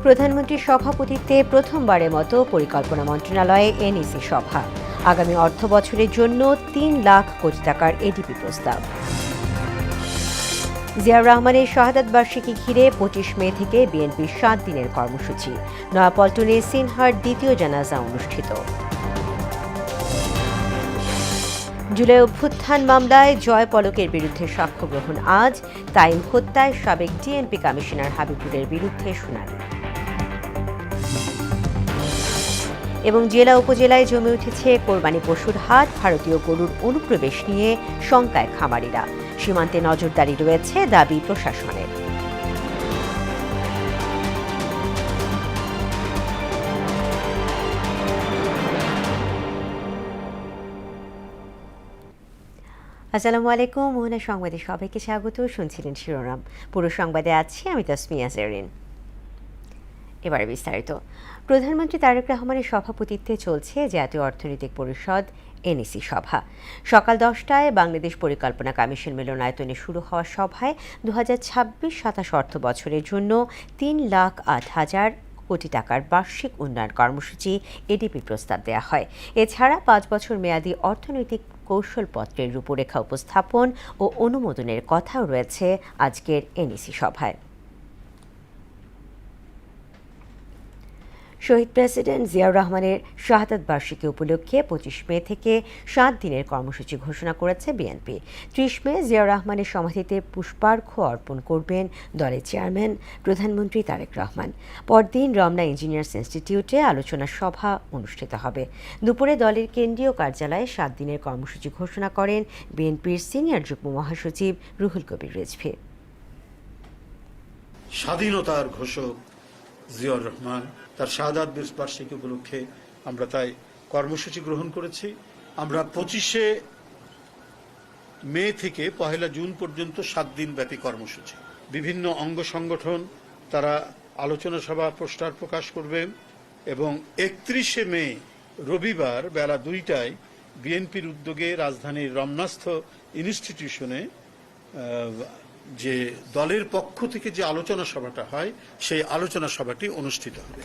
প্রধানমন্ত্রীর সভাপতিত্বে প্রথমবারের মতো পরিকল্পনা মন্ত্রণালয়ে এনইসি সভা। আগামী অর্থ বছরের জন্য ৩ লাখ কোটি টাকার এডিপি প্রস্তাব। জিয়াউর রহমানের শাহাদাত বার্ষিকী ঘিরে ২৫ মে থেকে বিএনপির ৭ দিনের কর্মসূচি। নয়াপল্টনে সিনহার দ্বিতীয় জানাজা অনুষ্ঠিত। জুলাই অভ্যুত্থান মামলায় জয় পলকের বিরুদ্ধে সাক্ষ্য গ্রহণ আজ। তাইম হত্যায় সাবেক ডিএনপি কমিশনার হাবিবুরের বিরুদ্ধে শুনানি। এবং জেলা উপজেলায় জমে উঠেছে কোরবানি পশুর হাট। ভারতীয় গরুর অনুপ্রবেশ নিয়ে শঙ্কায় খামারিরা। সীমান্তে নজরদারি রয়েছে, দাবি প্রশাসনের। আসসালামু আলাইকুম। মোহনা সংবাদে সবাইকে স্বাগত। শুনছিলেন শিরোনাম। পুরো সংবাদে আছি আমি তাসমিয়া জেরিন। এবারে বিস্তারিত। প্রধানমন্ত্রী তারেক রহমানের সভাপতিত্বে চলছে জাতীয় অর্থনৈতিক পরিষদ এনইসি সভা। সকাল ১০টায় বাংলাদেশ পরিকল্পনা কমিশন মিলনায়তনে শুরু হওয়া সভায় ২০২৬-২৭ অর্থ বছরের জন্য ৩,০৮,০০০ কোটি টাকার বার্ষিক উন্নয়ন কর্মসূচি এডিপি প্রস্তাব দেওয়া হয়। এছাড়া ৫ বছর মেয়াদী অর্থনৈতিক কৌশলপত্রের রূপরেখা উপস্থাপন ও অনুমোদনের কথাও রয়েছে আজকের এনইসি সভায়। শহীদ প্রেসিডেন্ট জিয়াউর রহমানের শাহাদাত বার্ষিকী উপলক্ষে ২৫ মে থেকে ৭ দিনের কর্মসূচি ঘোষণা করেছে বিএনপি। ৩০ মে জিয়াউর রহমানের সমাধিতে পুষ্পার্ঘ্য অর্পণ করবেন দলের চেয়ারম্যান প্রধানমন্ত্রী তারেক রহমান। পরদিন রমনা ইঞ্জিনিয়ার্স ইনস্টিটিউটে আলোচনা সভা অনুষ্ঠিত হবে। দুপুরে দলের কেন্দ্রীয় কার্যালয়ে ৭ দিনের কর্মসূচি ঘোষণা করেন বিএনপির সিনিয়র যুগ্ম মহাসচিব রুহুল কবির রিজভী। স্বাধীনতার ঘোষক জিয়াউর রহমান, তার শাহাদাত বার্ষিকী উপলক্ষে আমরা তাই কর্মসূচি গ্রহণ করেছি। আমরা ২৫শে মে থেকে ১ জুন পর্যন্ত ৭ দিন ব্যাপী কর্মসূচি। বিভিন্ন অঙ্গ সংগঠন তারা আলোচনা সভা পোস্টার প্রকাশ করবেন এবং ৩১শে মে রবিবার বেলা ২টায় বিএনপির উদ্যোগে রাজধানীর রমনাস্থ ইনস্টিটিউশনে যে দলের পক্ষ থেকে যে আলোচনা সভাটা হয় সেই আলোচনা সভাটি অনুষ্ঠিত হবে।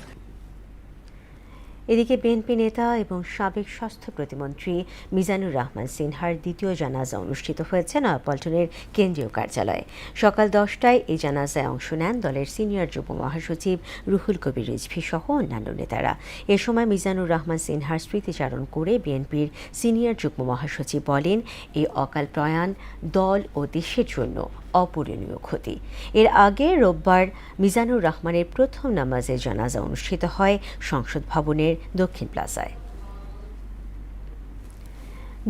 এদিকে বিএনপি নেতা এবং সাবেক স্বাস্থ্য প্রতিমন্ত্রী মিজানুর রহমান সিনহার দ্বিতীয় জানাজা অনুষ্ঠিত হয়েছে নয়াপল্টনের কেন্দ্রীয় কার্যালয়ে। সকাল ১০টায় এই জানাজায় অংশ নেন দলের সিনিয়র যুগ্ম মহাসচিব রুহুল কবির রিজভী সহ অন্যান্য নেতারা। এ সময় মিজানুর রহমান সিনহার স্মৃতিচারণ করে বিএনপির সিনিয়র যুগ্ম মহাসচিব বলেন, এই অকাল প্রয়াণ দল ও দেশের জন্য অপূরণীয় ক্ষতি। এর আগে রোববার মিজানুর রহমানের প্রথম নামাজের জানাজা অনুষ্ঠিত হয় সংসদ ভবনের দক্ষিণ প্লাজায়।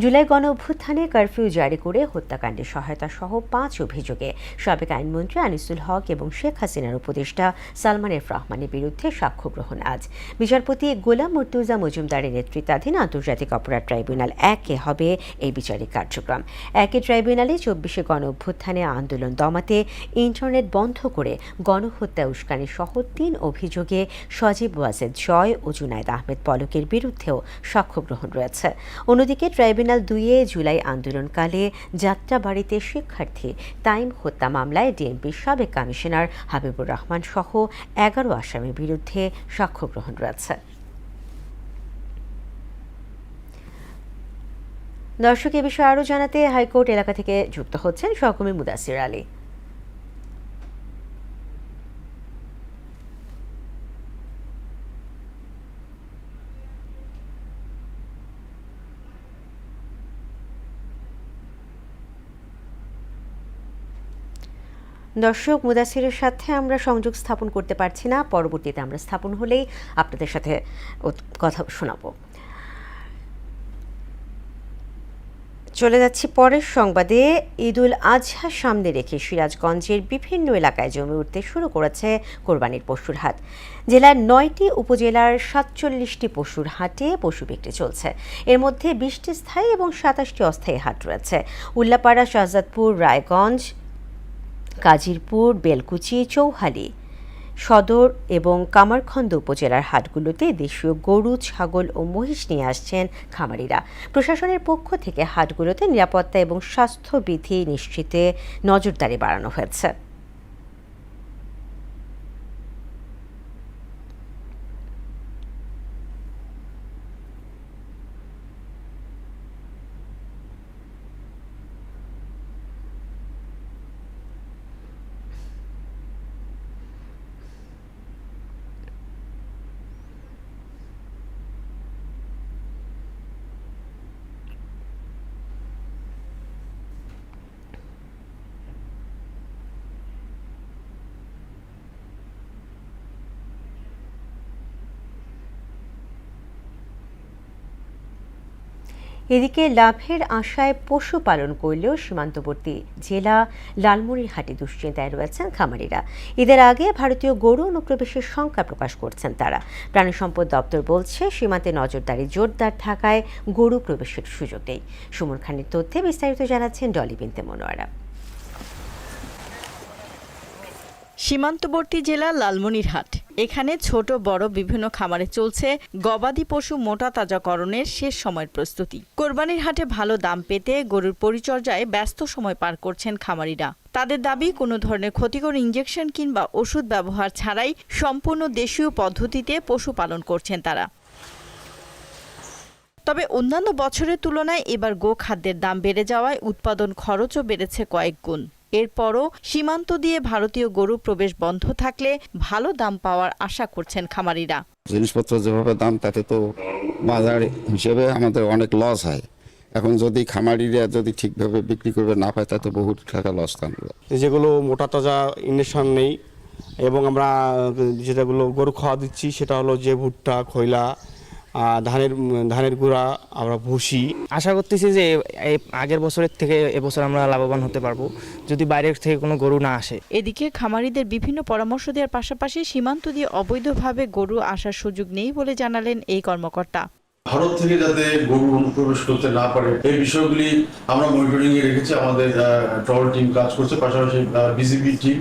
জুলাই গণ অভ্যুত্থানে কারফিউ জারি করে হত্যাকাণ্ডে সহায়তা সহ ৫ অভিযোগে সাবেক আইনমন্ত্রী আনিসুল হক এবং শেখ হাসিনার উপদেষ্টা সালমান এফ রহমানের বিরুদ্ধে সাক্ষ্য গ্রহণ আজ। বিচারপতি গোলাম মুর্তুজা মজুমদারের নেতৃত্বাধীন আন্তর্জাতিক অপরাধ ট্রাইব্যুনাল ১-এ হবে এই বিচারিক কার্যক্রম। একই ট্রাইব্যুনালে ২৪শে গণ অভ্যুত্থানে আন্দোলন দমাতে ইন্টারনেট বন্ধ করে গণহত্যা উস্কানি সহ ৩ অভিযোগে সজীব ওয়াজেদ জয় ও জুনায়েদ আহমেদ পলকের বিরুদ্ধেও সাক্ষ্য গ্রহণ রয়েছে। অন্যদিকে ট্রাইব্যুনাল ২-এ জুলাই আন্দোলনকালে যাত্রাবাড়িতে শিক্ষার্থী তাইম হত্যা মামলায় ডিএনপির সাবেক কমিশনার হাবিবুর রহমান সহ ১১ আসামির বিরুদ্ধে সাক্ষ্য গ্রহণ রয়েছে। দর্শক, এ বিষয়ে আরও জানাতে হাইকোর্ট এলাকা থেকে যুক্ত হচ্ছেন সহকর্মী মুদাসির আলী। দর্শক, মুদাসিরের সাথে আমরা সংযোগ স্থাপন করতে পারছি না। পরবর্তীতে আমরা স্থাপন হলেই আপনাদের সাথে কথা শোনাবো। চলে যাচ্ছি পরের সংবাদে। ঈদুল আজহা সামনে রেখে সিরাজগঞ্জের বিভিন্ন এলাকায় জমে উঠতে শুরু করেছে কোরবানির পশুর হাট। জেলার ৯টি উপজেলার ৪৭টি পশুর হাটে পশু বিক্রি চলছে। এর মধ্যে ২০টি স্থায়ী এবং ২৭টি অস্থায়ী হাট রয়েছে। উল্লাপাড়া, শাহজাদপুর, রায়গঞ্জ, কাজিরপুর, বেলকুচি, চৌহালি, সদর এবং কামারখন্দ উপজেলার হাটগুলোতে দেশীয় গরু, ছাগল ও মহিষ নিয়ে আসছেন খামারিরা। প্রশাসনের পক্ষ থেকে হাটগুলোতে নিরাপত্তা এবং স্বাস্থ্যবিধি নিশ্চিতে নজরদারি বাড়ানো হয়েছে। এদিকে লাভের আশায় পশুপালন করলেও সীমান্তবর্তী জেলা লালমনিরহাটে দুশ্চিন্তায় রয়েছেন খামারিরা। ঈদের আগে ভারতীয় গরু অনুপ্রবেশের শঙ্কা প্রকাশ করছেন তারা। প্রাণী সম্পদ দপ্তর বলছে সীমান্তে নজরদারি জোরদার থাকায় গরু প্রবেশের সুযোগ নেই। সুমন খানের তথ্যে বিস্তারিত জানাচ্ছেন ডলি বিনতে মনোয়ারা। সীমান্তবর্তী জেলা লালমনিরহাট। এখানে ছোট বড় বিভিন্ন খামারে চলছে গবাদি পশু মোটা তাজাকরণের শেষ সময়ের প্রস্তুতি। কোরবানির হাটে ভালো দাম পেতে গরুর পরিচর্যায় ব্যস্ত সময় পার করছেন খামারিরা। তাদের দাবি, কোনো ধরনের ক্ষতিকর ইনজেকশন কিংবা ওষুধ ব্যবহার ছাড়াই সম্পূর্ণ দেশীয় পদ্ধতিতে পশু পালন করছেন তারা। তবে অন্যান্য বছরের তুলনায় এবার গোখাদ্যের দাম বেড়ে যাওয়ায় উৎপাদন খরচও বেড়েছে কয়েক গুণ। এরপরও সীমান্ত দিয়ে ভারতীয় গরু প্রবেশ বন্ধ থাকলে ভালো দাম পাওয়ার আশা করছেন খামারিরা। জিনিসপত্র যেভাবে দাম, তাতে তো বাজার হিসেবে আমাদের অনেক লস হয়। এখন যদি খামারিরা যদি ঠিকভাবে বিক্রি করবে না পায়, তাতে বহু টাকা লস থাকবে। যেগুলো মোটা তাজা ইঞ্জেকশন নেই এবং আমরা যেটাগুলো গরু খাওয়া দিচ্ছি সেটা হলো যে ভুট্টা, খৈলা, ধানের গুঁড়া, আমরা ভুসি। আশা করতেছি যে আগের বছরের থেকে এবছর আমরা লাভবান হতে পারবো যদি বাইরের থেকে কোনো গরু না আসে। এদিকে খামারিদের বিভিন্ন পরামর্শ দেওয়ার পাশাপাশি সীমান্ত দিয়ে অবৈধভাবে গরু আসার সুযোগ নেই বলে জানালেন এই কর্মকর্তা। ভারত থেকে যাতে গরু অনুপ্রবেশ করতে না পারে এই বিষয়গুলি আমরা মনিটরিং এ রেখেছি। আমাদের ট্রল টিম কাজ করছে, পাশাপাশি বিজিবি টিম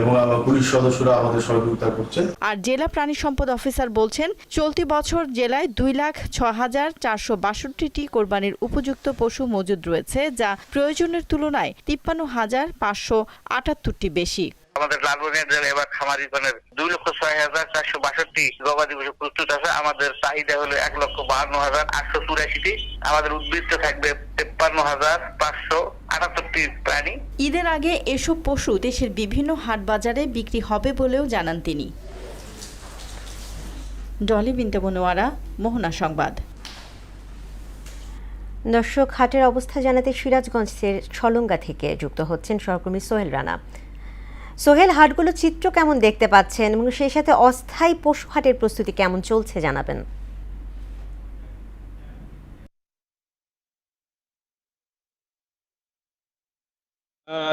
এবং পুলিশ সদস্যরা আমাদের সহযোগিতা করছে। আর জেলা প্রাণী সম্পদ অফিসার বলছেন, চলতি বছর জেলায় 2,06,462টি কোরবানির উপযুক্ত পশু মজুদ রয়েছে, যা প্রয়োজনের তুলনায় 53,578টি বেশি। আমাদের লালমনিরহাট জেলায় এবার খামারি গণের 2,06,462 গবাদি পশু প্রস্তুত আছে। আমাদের চাহিদা হলো 1,52,884টি। আমাদের উদ্বৃত্ত থাকবে 53,578টি প্রাণী। ঈদের আগে এসব পশু দেশের বিভিন্ন হাট বাজারে বিক্রি হবে বলেও জানান তিনি। ডলি বিনতে মনোয়ারা, মোহনা সংবাদ। দর্শক, হাটের অবস্থা জানাতে সিরাজগঞ্জের ছলঙ্গা থেকে যুক্ত হচ্ছেন সহকর্মী সোহেল রানা। সোহেল, হাটগুলোর চিত্র কেমন দেখতে পাচ্ছেন এবং সেই সাথে অস্থায়ী পশু হাটের প্রস্তুতি কেমন চলছে জানাবেন।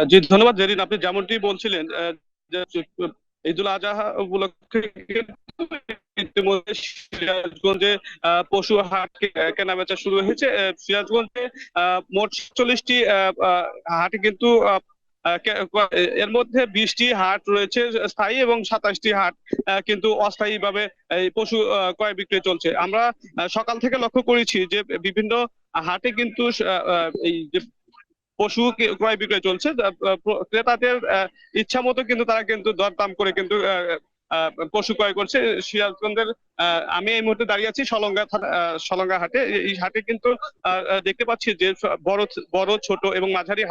জি ধন্যবাদ জেরিন। আপনি যেমনটি বলছিলেন যে ঈদুল আজহা উপলক্ষে ইতিমধ্যে সিরাজগঞ্জে পশু হাট কেনাবেচা শুরু হয়েছে। সিরাজগঞ্জে মোট 40টি হাটে কিন্তু এর মধ্যে 20টি হাট রয়েছে স্থায়ী এবং 27টি হাট কিন্তু অস্থায়ী ভাবে এই পশু ক্রয় বিক্রয় চলছে। আমরা সকাল থেকে লক্ষ্য করেছি যে বিভিন্ন হাটে কিন্তু এই যে পশু ক্রয় বিক্রয় চলছে। ক্রেতাদের ইচ্ছা মতো কিন্তু তারা কিন্তু দরদাম করে কিন্তু পশু ক্রয় করছে। সিরাজগঞ্জের আমি এই মুহূর্তে দাঁড়িয়ে আছি সলঙ্গা হাটে। এই হাটে কিন্তু দেখতে পাচ্ছি যে বড় ছোট এবং মাঝারি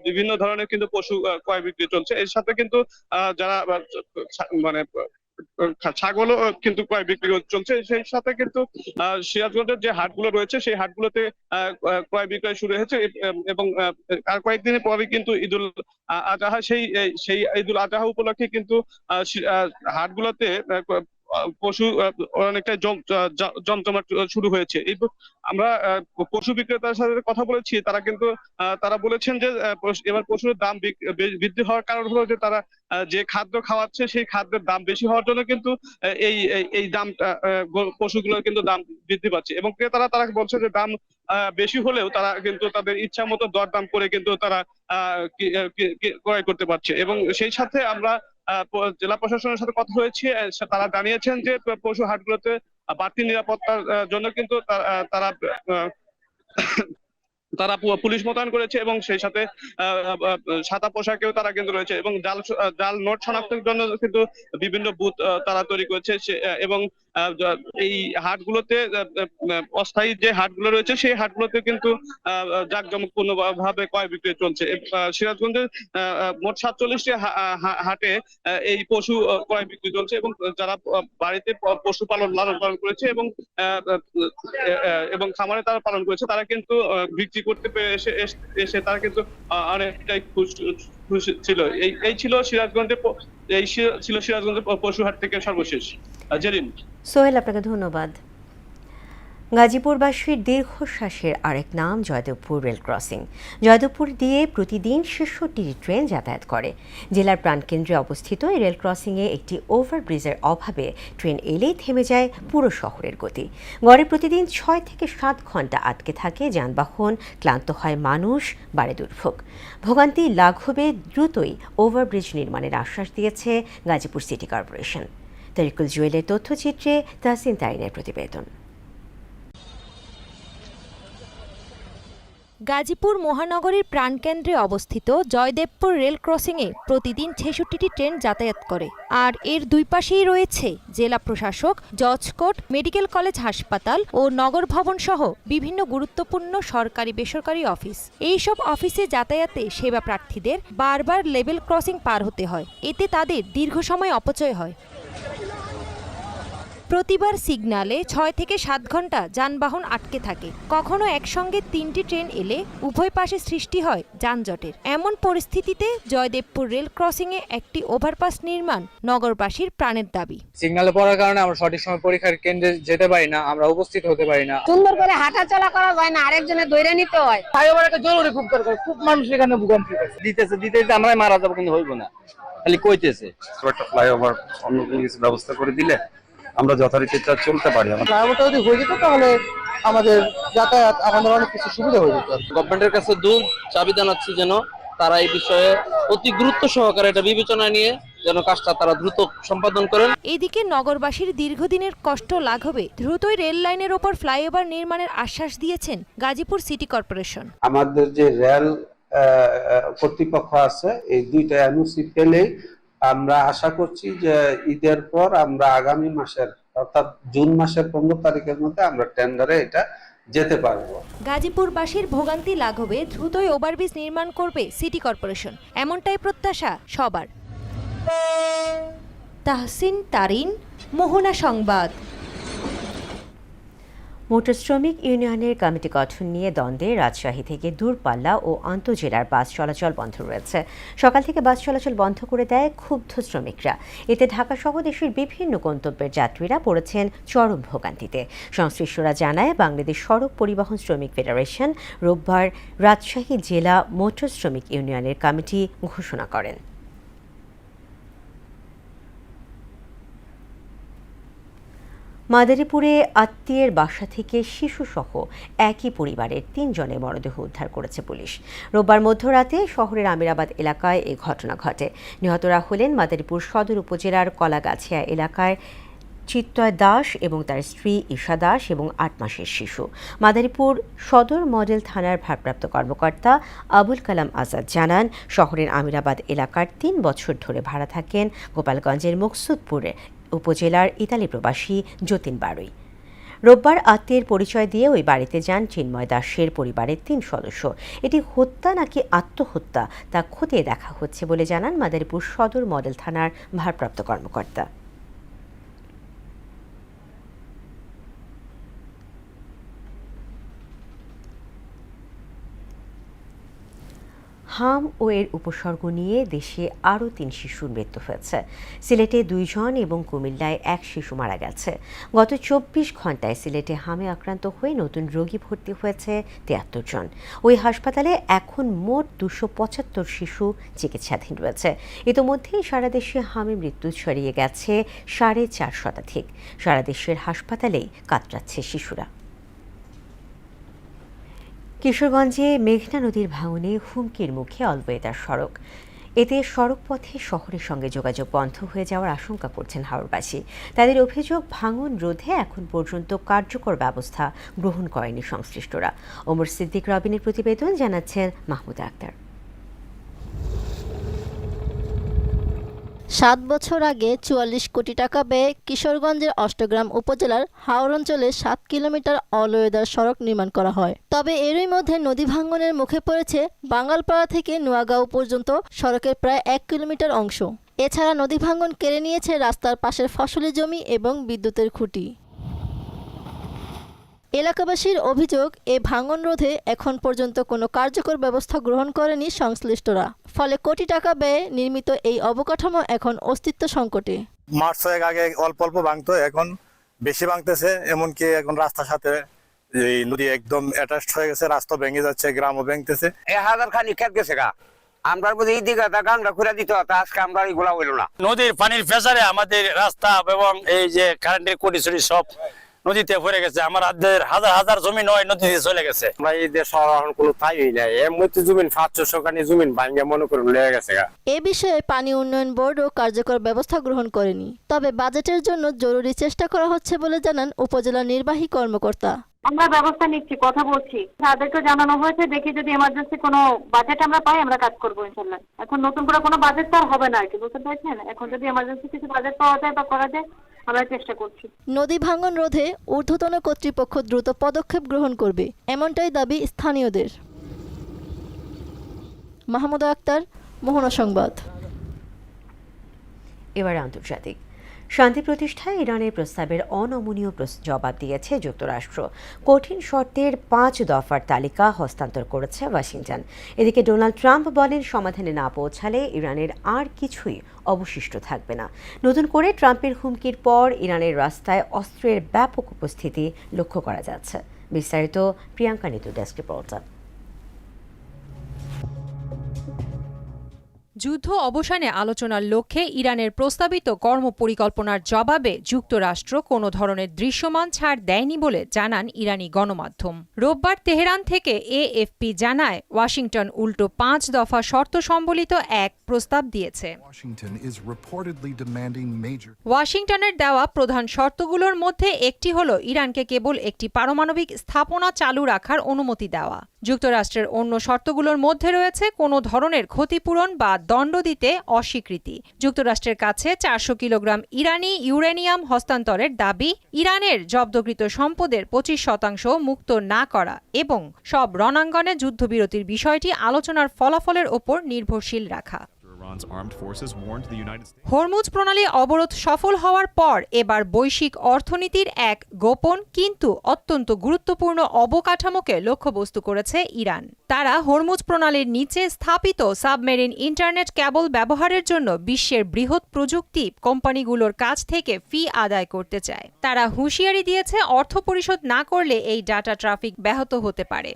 বিভিন্ন ধরনের কিন্তু পশু ক্রয় বিক্রি চলছে। এর সাথে কিন্তু যারা মানে ছাগলও কিন্তু ক্রয় বিক্রি চলছে। সেই সাথে কিন্তু সিরাজগঞ্জের যে হাটগুলো রয়েছে সেই হাটগুলোতে ক্রয় বিক্রয় শুরু হয়েছে এবং আর কয়েকদিনের পরে কিন্তু ঈদুল আজহা সেই ঈদুল আজহা উপলক্ষে কিন্তু হাটগুলোতে পশু অনেকটা জমজমাট শুরু হয়েছে। আমরা পশু বিক্রেতার সাথে কথা বলেছি, তারা বলেছেন যে এবার পশুর দাম বৃদ্ধি হওয়ার কারণ হলো যে তারা যে খাদ্য খাওয়াচ্ছে সেই খাদ্যের দাম বেশি হওয়ার জন্য কিন্তু এই দামটা পশুগুলোর কিন্তু দাম বৃদ্ধি পাচ্ছে এবং ক্রেতারা তারা বলছে যে দাম বেশি হলেও তারা কিন্তু তাদের ইচ্ছা মতো দরদাম করে কিন্তু তারা ক্রয় করতে পারছে। এবং সেই সাথে আমরা জেলা প্রশাসনের সাথে কথা হয়েছে, তারা জানিয়েছেন যে পশু হাটগুলোতে বাড়তি নিরাপত্তার জন্য কিন্তু তারা পুলিশ মোতায়েন করেছে এবং সেই সাথে সাদা পোশাকেও তারা কিন্তু রয়েছে এবং জাল নোট শনাক্তের জন্য কিন্তু বিভিন্ন বুথ তারা তৈরি করেছে এবং এই হাটগুলোতে অস্থায়ী যে হাটগুলো রয়েছে সেই হাটগুলোতে কিন্তু জাঁকজমকপূর্ণ ভাবে ক্রয় বিক্রয় চলছে। সিরাজগঞ্জের মোট 47টি হাটে এই পশু ক্রয় বিক্রি চলছে এবং যারা বাড়িতে পশু লালন পালন করেছে এবং খামারে তারা পালন করেছে তারা কিন্তু বিক্রি করতে পেরে এসে তারা কিন্তু অনেকটাই খুশি ছিল। এই ছিল সিরাজগঞ্জের পশু হাট থেকে সর্বশেষ। জেরিন। সোহেল, আপনাকে ধন্যবাদ। গাজীপুরবাসীর দীর্ঘশ্বাসের আরেক নাম জয়দেবপুর রেল ক্রসিং। জয়দেবপুর দিয়ে প্রতিদিন ৬৬টি ট্রেন যাতায়াত করে। জেলার প্রাণকেন্দ্রে অবস্থিত এই রেল ক্রসিংয়ে একটি ওভারব্রিজের অভাবে ট্রেন এলেই থেমে যায় পুরো শহরের গতি। গড়ে প্রতিদিন ৬ থেকে ৭ ঘন্টা আটকে থাকে যানবাহন, ক্লান্ত হয় মানুষ, বাড়ে দুর্ভোগ। ভোগান্তি লাঘবে দ্রুতই ওভারব্রিজ নির্মাণের আশ্বাস দিয়েছে গাজীপুর সিটি কর্পোরেশন। তরিকুল জুয়েলের তথ্যচিত্রে তাহসিন তারিনের প্রতিবেদন। গাজীপুর মহানগরীর প্রাণকেন্দ্রে অবস্থিত জয়দেবপুর রেল ক্রসিংয়ে প্রতিদিন ৬৬টি ট্রেন যাতায়াত করে। আর এর দুই পাশেই রয়েছে জেলা প্রশাসক, জজ কোর্ট, মেডিকেল কলেজ হাসপাতাল ও নগর ভবন সহ বিভিন্ন গুরুত্বপূর্ণ সরকারি বেসরকারি অফিস। এইসব অফিসে যাতায়াতে সেবা প্রার্থীদের বারবার লেভেল ক্রসিং পার হতে হয়। এতে তাদের দীর্ঘ সময় অপচয় হয়। প্রতিবার সিগন্যালে ৬ থেকে ৭ ঘন্টা যানবাহন আটকে থাকে। কখনো একসঙ্গে ৩টি ট্রেন এলে উভয় পাশে সৃষ্টি হয় যানজটের। এমন পরিস্থিতিতে জয়দেবপুর রেল ক্রসিংয়ে একটি ওভারপাস নির্মাণ নগরবাসীর প্রাণের দাবি। সিগন্যালে পড়ার কারণে আমরা সঠিক সময় পরীক্ষার কেন্দ্রে যেতে পারি না, আমরা উপস্থিত হতে পারি না। সুন্দর করে হাঁটাচলা করা যায় না, আরেকজনের ধরে নিতে হয়। ফ্লাইওভার একটা জরুরি খুব দরকার, খুব মানুষ এখানে ভোগান্তি দিতে আমরাই মারা যাবো, কিন্তু হইব না, খালি কইতেছে। একটা ফ্লাইওভার অন্য কিছু ব্যবস্থা করে দিলে আমরা যথারীতিটা চলতে পারি। ফ্লাইওভারটা যদি হয়ে যেত তাহলে আমাদের যাতায়াত আমাদের অনেক কিছু সুবিধা হয়ে যেত। গভর্নমেন্টের কাছে দূর চাবি জানাচ্ছি যেন তারা এই বিষয়ে অতি গুরুত্ব সহকারে এটা বিবেচনা নিয়ে যেন কাজটা তারা দ্রুত সম্পাদন করেন। এদিকে নগরবাসীর দীর্ঘদিনের কষ্ট লাঘবে দ্রুতই রেল লাইনের ওপর ফ্লাইওভার নির্মাণের আশ্বাস দিয়েছেন গাজীপুর সিটি কর্পোরেশন। আমাদের যে রেল কর্তৃপক্ষ আছে, এই দুইটা এনওসি পেলেই আমরা আশা করছি যে ঈদের পর আমরা আগামী মাসের অর্থাৎ জুন মাসের 15 তারিখের মধ্যে আমরা টেন্ডারে এটা যেতে পারবো। গাজীপুরবাসীর ভোগান্তি লাঘবে দ্রুতই ওভারব্রিজ নির্মাণ করবে সিটি কর্পোরেশন, এমনটাই প্রত্যাশা সবার। তাহসিন তারিন, মোহনা সংবাদ। মোটর শ্রমিক ইউনিয়নের কমিটি গঠন নিয়ে দ্বন্দ্বে রাজশাহী থেকে দূরপাল্লা ও আন্তঃজেলার বাস চলাচল বন্ধ রয়েছে। সকাল থেকে বাস চলাচল বন্ধ করে দেয় ক্ষুব্ধ শ্রমিকরা। এতে ঢাকা সহ দেশের বিভিন্ন গন্তব্যের যাত্রীরা পড়েছেন চরম ভোগান্তিতে। সংশ্লিষ্টরা জানায়, বাংলাদেশ সড়ক পরিবহন শ্রমিক ফেডারেশন রোববার রাজশাহী জেলা মোটর শ্রমিক ইউনিয়নের কমিটি ঘোষণা করেন। মাদারীপুরে আত্মীয়ের বাসা থেকে শিশুসহ একই পরিবারের ৩ জনের মরদেহ উদ্ধার করেছে পুলিশ। রোববার মধ্যরাতে শহরের আমিরাবাদ এলাকায় এ ঘটনা ঘটে। নিহতরা হলেন মাদারীপুর সদর উপজেলার কলাগাছিয়া এলাকার চিত্তয় দাস এবং তার স্ত্রী ঈশা দাস এবং ৮ মাসের শিশু। মাদারীপুর সদর মডেল থানার ভারপ্রাপ্ত কর্মকর্তা আবুল কালাম আজাদ জানান, শহরের আমিরাবাদ এলাকার ৩ বছর ধরে ভাড়া থাকেন গোপালগঞ্জের মকসুদপুরে উপজেলার ইতালি প্রবাসী যতীন বাড়ুই। রোববার আত্মীয়ের পরিচয় দিয়ে ওই বাড়িতে যান চিন্ময় দাসের পরিবারের ৩ সদস্য। এটি হত্যা নাকি আত্মহত্যা তা খতিয়ে দেখা হচ্ছে বলে জানান মাদারীপুর সদর মডেল থানার ভারপ্রাপ্ত কর্মকর্তা। হাম ও এর উপসর্গ নিয়ে দেশে আরও ৩ শিশুর মৃত্যু হয়েছে। সিলেটে 2 জন এবং কুমিল্লায় 1 শিশু মারা গেছে। গত 24 ঘন্টায় সিলেটে হামে আক্রান্ত হয়ে নতুন রোগী ভর্তি হয়েছে 73 জন। ওই হাসপাতালে এখন মোট 275 শিশু চিকিৎসাধীন রয়েছে। ইতোমধ্যেই সারা দেশে হামে মৃত্যু ছড়িয়ে গেছে 4.5 শতাধিক। সারা দেশের হাসপাতালেই কাতরাচ্ছে শিশুরা। কিশোরগঞ্জে মেঘনা নদীর ভাঙনে হুমকির মুখে অলওয়েদার সড়ক। এতে সড়কপথে শহরের সঙ্গে যোগাযোগ বন্ধ হয়ে যাওয়ার আশঙ্কা করছেন হাওড়বাসী। তাদের অভিযোগ, ভাঙন রোধে এখন পর্যন্ত কার্যকর ব্যবস্থা গ্রহণ করেনি সংশ্লিষ্টরা। ওমর সিদ্দিক রবিনের প্রতিবেদন, জানাচ্ছেন মাহমুদা আক্তার। 7 বছর আগে 44 কোটি টাকা ব্যয়ে কিশোরগঞ্জের অষ্টগ্রাম উপজেলার হাওর অঞ্চলে 7 কিলোমিটার অলওয়েদার সড়ক নির্মাণ করা হয়। তবে এরই মধ্যে নদী ভাঙনের মুখে পড়েছে বাঙ্গালপাড়া থেকে নোয়াগাঁও পর্যন্ত সড়কের প্রায় 1 কিলোমিটার অংশ। এছাড়া নদী ভাঙন কেড়ে নিয়েছে রাস্তার পাশের ফসলি জমি এবং বিদ্যুতের খুঁটি। এলাকাবাসীর অভিযোগ, এ ভাঙন রোধে এখন পর্যন্ত কোনো কার্যকর ব্যবস্থা গ্রহণ করেনি সংশ্লিষ্টরা। ফলে কোটি টাকা ব্যয়ে নির্মিত এই অবকাঠামো এখন অস্তিত্ব সংকটে। মাস 6 আগে অল্প অল্প ভাঙতো, এখন বেশি ভাঙতেছে। এমনকি এখন রাস্তার সাথে এই নদী একদম অ্যাটাচড হয়ে গেছে, রাস্তা ভেঙে যাচ্ছে, গ্রামও ভেঙতেছে। 1000 খানি খেত গেছে গা, আমরা বুঝি এই দিকে গাংটা খুলে দিতে হতো, আজকে আমরা এগুলা হইল না। নদীর পানির প্রেসারে আমাদের রাস্তা এবং এই যে কারেন্টের কুটিছড়ি সব নদীতে পড়ে গেছে। আমার হাজার হাজার জমি নয় নদীতে চলে গেছে। আমরা এই দেশ এখন কোনো তাই নাই, এমনিতে জমিন 500 খানি জমিন ভাঙে মনে করে লেগে গেছে গা। এ বিষয়ে পানি উন্নয়ন বোর্ডও কার্যকর ব্যবস্থা গ্রহণ করেনি। তবে বাজেটের জন্য জরুরি চেষ্টা করা হচ্ছে বলে জানান উপজেলা নির্বাহী কর্মকর্তা। আমরা ব্যবস্থা নিচ্ছি, কথা বলছি, তাদেরকে জানানো হয়েছে, দেখি যদি এমার্জেন্সি কোনো বাজেট আমরা পাই আমরা কাজ করবো ইনশাল্লাহ। এখন নতুন করে কোনো বাজেট তো আর হবে না, কি বুঝতে পারছেন? এখন যদি এমার্জেন্সি কিছু বাজেট পাওয়া যায় বা করা যায় আমরা চেষ্টা করছি। নদী ভাঙন রোধে ঊর্ধ্বতন কর্তৃপক্ষ দ্রুত পদক্ষেপ গ্রহণ করবে, এমনটাই দাবি স্থানীয়দের। মাহমুদা আক্তার, মোহনা সংবাদ। এবার আন্তর্জাতিক। শান্তি প্রতিষ্ঠায় ইরানের প্রস্তাবের অনমনীয় জবাব দিয়েছে যুক্তরাষ্ট্র। কঠিন শর্তের 5 দফার তালিকা হস্তান্তর করেছে ওয়াশিংটন। এদিকে ডোনাল্ড ট্রাম্প বলেন, সমাধানে না পৌঁছালে ইরানের আর কিছুই অবশিষ্ট থাকবে না। নতুন করে ট্রাম্পের হুমকির পর ইরানের রাস্তায় অস্ত্রের ব্যাপক উপস্থিতি লক্ষ্য করা যাচ্ছে। বিস্তারিত প্রিয়াঙ্কা নিতু, ডেস্ক রিপোর্টার। যুদ্ধ অবসানে আলোচনার লক্ষ্যে ইরানের প্রস্তাবিত কর্মপরিকল্পনার জবাবে যুক্তরাষ্ট্র কোনো ধরনের দৃশ্যমান ছাড় দেয়নি বলে জানান ইরানি গণমাধ্যম। রোববার তেহরান থেকে এএফপি জানায়, ওয়াশিংটন উল্টো 5 দফা শর্ত সম্বলিত এক প্রস্তাব দিয়েছে। ওয়াশিংটনের দেওয়া প্রধান শর্তগুলোর মধ্যে একটি হল ইরানকে কেবল একটি পারমাণবিক স্থাপনা চালু রাখার অনুমতি দেওয়া। যুক্তরাষ্ট্রের অন্য শর্তগুলোর মধ্যে রয়েছে কোনো ধরনের ক্ষতিপূরণ বা দণ্ড দিতে অস্বীকৃতি। যুক্তরাষ্ট্রের কাছে 400 কিলোগ্রাম ইরানি ইউরেনিয়াম হস্তান্তরের দাবি, ইরানের জব্দকৃত সম্পদের 25% মুক্ত না করা এবং সব রণাঙ্গনে যুদ্ধবিরতির বিষয়টি আলোচনার ফলাফলের ওপর নির্ভরশীল রাখা। হরমুজ প্রণালী অবরোধ সফল হওয়ার পর এবার বৈশ্বিক অর্থনীতির এক গোপন কিন্তু অত্যন্ত গুরুত্বপূর্ণ অবকাঠামোকে লক্ষ্যবস্তু করেছে ইরান। তারা হরমুজ প্রণালীর নিচে স্থাপিত সাবমেরিন ইন্টারনেট কেবল ব্যবহারের জন্য বিশ্বের বৃহৎ প্রযুক্তি কোম্পানিগুলোর কাছ থেকে ফি আদায় করতে চায়। তারা হুঁশিয়ারি দিয়েছে, অর্থ পরিশোধ না করলে এই ডাটা ট্রাফিক ব্যাহত হতে পারে।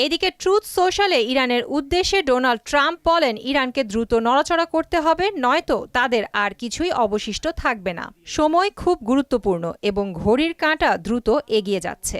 এদিকে ট্রুথ সোশ্যালে ইরানের উদ্দেশ্যে ডোনাল্ড ট্রাম্প বলেন, ইরানকে দ্রুত নড়াচড়া করতে হবে, নয়তো তাদের আর কিছুই অবশিষ্ট থাকবে না। সময় খুব গুরুত্বপূর্ণ এবং ঘড়ির কাঁটা দ্রুত এগিয়ে যাচ্ছে।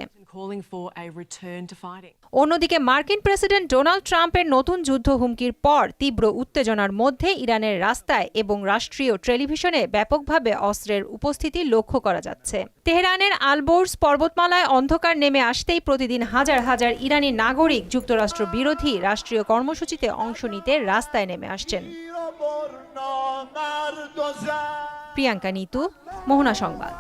অন্যদিকে মার্কিন প্রেসিডেন্ট ডোনাল্ড ট্রাম্পের নতুন যুদ্ধ হুমকির পর তীব্র উত্তেজনার মধ্যে ইরানের রাস্তায় এবং রাষ্ট্রীয় টেলিভিশনে ব্যাপকভাবে অস্ত্রের উপস্থিতি লক্ষ্য করা যাচ্ছে। তেহরানের আলবোর্জ পর্বতমালায় অন্ধকার নেমে আসতেই প্রতিদিন হাজার হাজার ইরানি নাগরিক যুক্তরাষ্ট্র বিরোধী রাষ্ট্রীয় কর্মসূচিতে অংশ নিতে রাস্তায় নেমে আসছেন। প্রিয়াঙ্কা নিতু, মোহনা সংবাদ।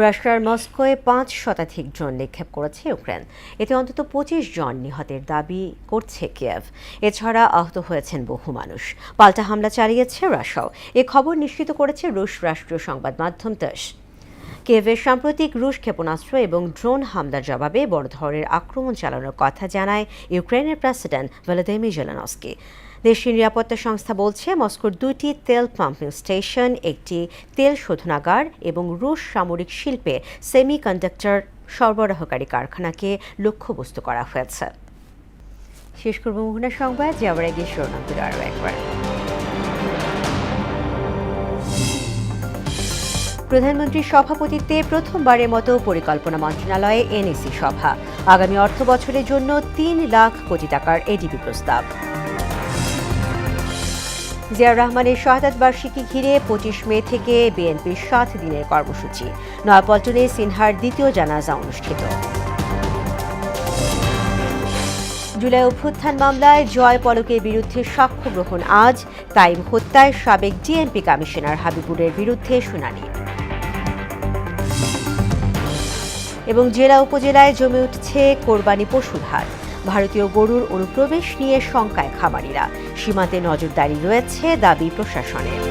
রাশিয়ার মস্কোয় 5 শতাধিক ড্রোন নিক্ষেপ করেছে ইউক্রেন। এতে অন্তত 25 জন নিহতের দাবি করছে কিয়েভ। এছাড়া আহত হয়েছেন বহু মানুষ। পাল্টা হামলা চালিয়েছে রাশিয়াও। এ খবর নিশ্চিত করেছে রুশ রাষ্ট্রীয় সংবাদ মাধ্যম তাস। কিয়েভের সাম্প্রতিক রুশ ক্ষেপণাস্ত্র এবং ড্রোন হামলার জবাবে বড় ধরনের আক্রমণ চালানোর কথা জানায় ইউক্রেনের প্রেসিডেন্ট ভলোদিমির জেলেনস্কি। দেশটির নিরাপত্তা সংস্থা বলছে, মস্কোর 2টি তেল পাম্পিং স্টেশন, একটি তেল শোধনাগার এবং রুশ সামরিক শিল্পে সেমিকন্ডাক্টর সরবরাহকারী কারখানাকে লক্ষ্যবস্তু করা হয়েছে। শেষ করব মোহনা সংবাদ, যাওয়ার আগে শিরোনামগুলো আরও একবার। প্রধানমন্ত্রীর সভাপতিত্বে প্রথমবারের মতো পরিকল্পনা মন্ত্রণালয়ে এনইসি সভা। আগামী অর্থ বছরের জন্য 3 লাখ কোটি টাকার এডিবি প্রস্তাব। জিয়াউর রহমানের শাহাদাত বার্ষিকী ঘিরে 25 মে থেকে বিএনপির 7 দিনের কর্মসূচি। নয়াপল্টনে সিনহার দ্বিতীয় জানাজা অনুষ্ঠিত। জুলাই অভ্যুত্থান মামলায় জয় পলকের বিরুদ্ধে সাক্ষ্য গ্রহণ আজ। তাইম হত্যায় সাবেক ডিএমপি কমিশনার হাবিবুরের বিরুদ্ধে শুনানি। এবং জেলা উপজেলায় জমে উঠছে কোরবানি পশুর হাট। ভারতীয় গরুর অনুপ্রবেশ নিয়ে শঙ্কায় খামারিরা। সীমান্তে নজরদারি রয়েছে, দাবি প্রশাসনের।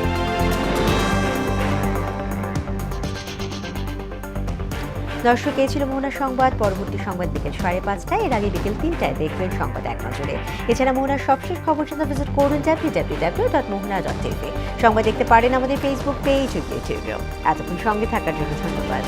দর্শক, এই ছিল মোহনা সংবাদ। পরবর্তী সংবাদ বিকেল 5:30। এর আগে বিকেল 3টায় দেখবেন সংবাদ এক নজরে। এছাড়া মোহনার সবশেষ খবর জানতে ভিজিট করুন www.mohana.tv। সংবাদ দেখতে পারেন আমাদের ফেসবুক পেজ ও ইউটিউবেও। এতক্ষণ সঙ্গে থাকার জন্য ধন্যবাদ।